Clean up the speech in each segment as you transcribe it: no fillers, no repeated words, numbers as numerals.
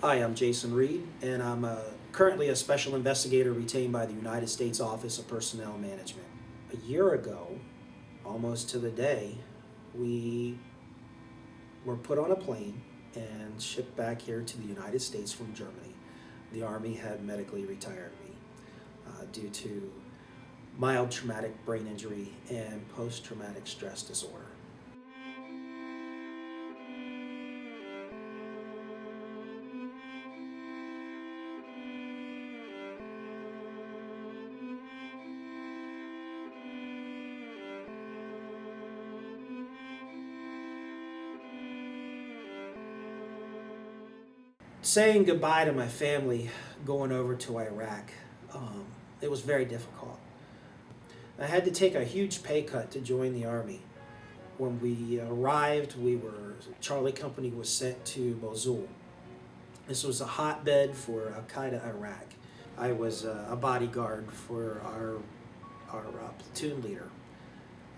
Hi, I'm Jason Reed, and I'm currently a special investigator retained by the United States Office of Personnel Management. A year ago, almost to the day, we were put on a plane and shipped back here to the United States from Germany. The Army had medically retired me due to mild traumatic brain injury and post-traumatic stress disorder. Saying goodbye to my family going over to Iraq, it was very difficult. I had to take a huge pay cut to join the Army. When we arrived, Charlie Company was sent to Mosul. This was a hotbed for Al Qaeda Iraq. I was a bodyguard for our platoon leader.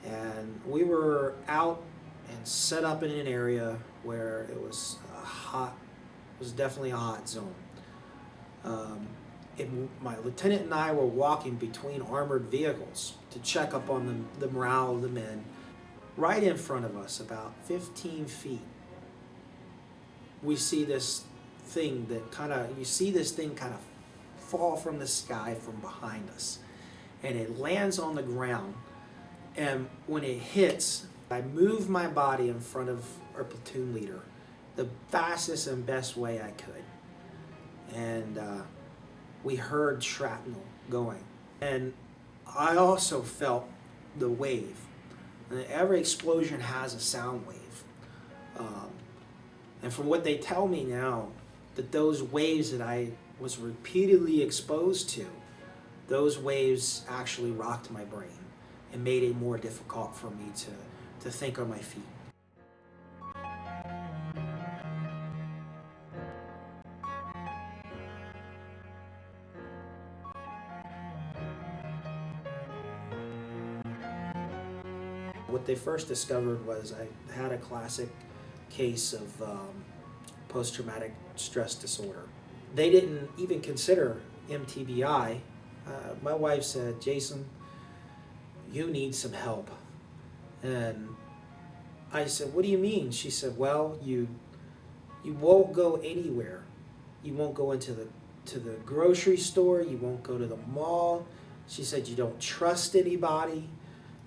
And we were out and set up in an area where it was definitely a hot zone. My lieutenant and I were walking between armored vehicles to check up on the morale of the men. Right in front of us, about 15 feet, we see this thing kind of fall from the sky from behind us. And it lands on the ground. And when it hits, I move my body in front of our platoon leader the fastest and best way I could. And we heard shrapnel going. And I also felt the wave. And every explosion has a sound wave. And from what they tell me now, that those waves that I was repeatedly exposed to, those waves actually rocked my brain and made it more difficult for me to think on my feet. What they first discovered was I had a classic case of post-traumatic stress disorder. They didn't even consider MTBI. My wife said, "Jason, you need some help." And I said, "What do you mean?" She said, "Well, you won't go anywhere. You won't go to the grocery store. You won't go to the mall." She said, "You don't trust anybody,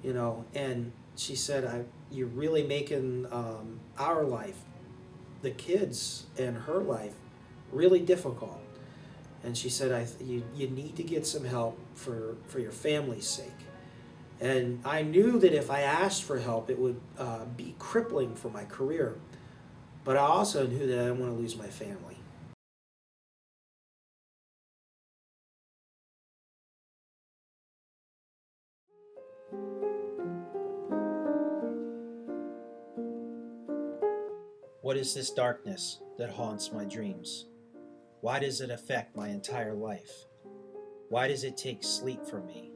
and she said, "You're really making our life, the kids and her life, really difficult." And she said, you need to get some help for your family's sake." And I knew that if I asked for help, it would be crippling for my career. But I also knew that I didn't want to lose my family. What is this darkness that haunts my dreams? Why does it affect my entire life? Why does it take sleep from me?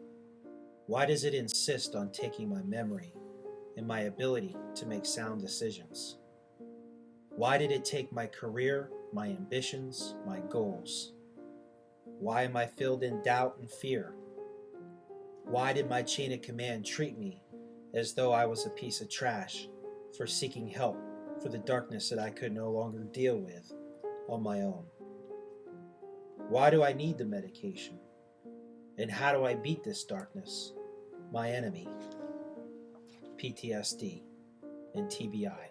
Why does it insist on taking my memory and my ability to make sound decisions? Why did it take my career, my ambitions, my goals? Why am I filled in doubt and fear? Why did my chain of command treat me as though I was a piece of trash for seeking help for the darkness that I could no longer deal with on my own? Why do I need the medication? And how do I beat this darkness, my enemy, PTSD and TBI?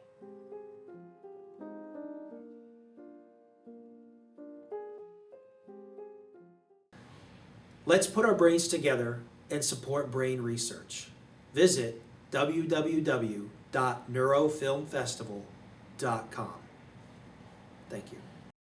Let's put our brains together and support brain research. Visit www.neurofilmfestival.com. Thank you.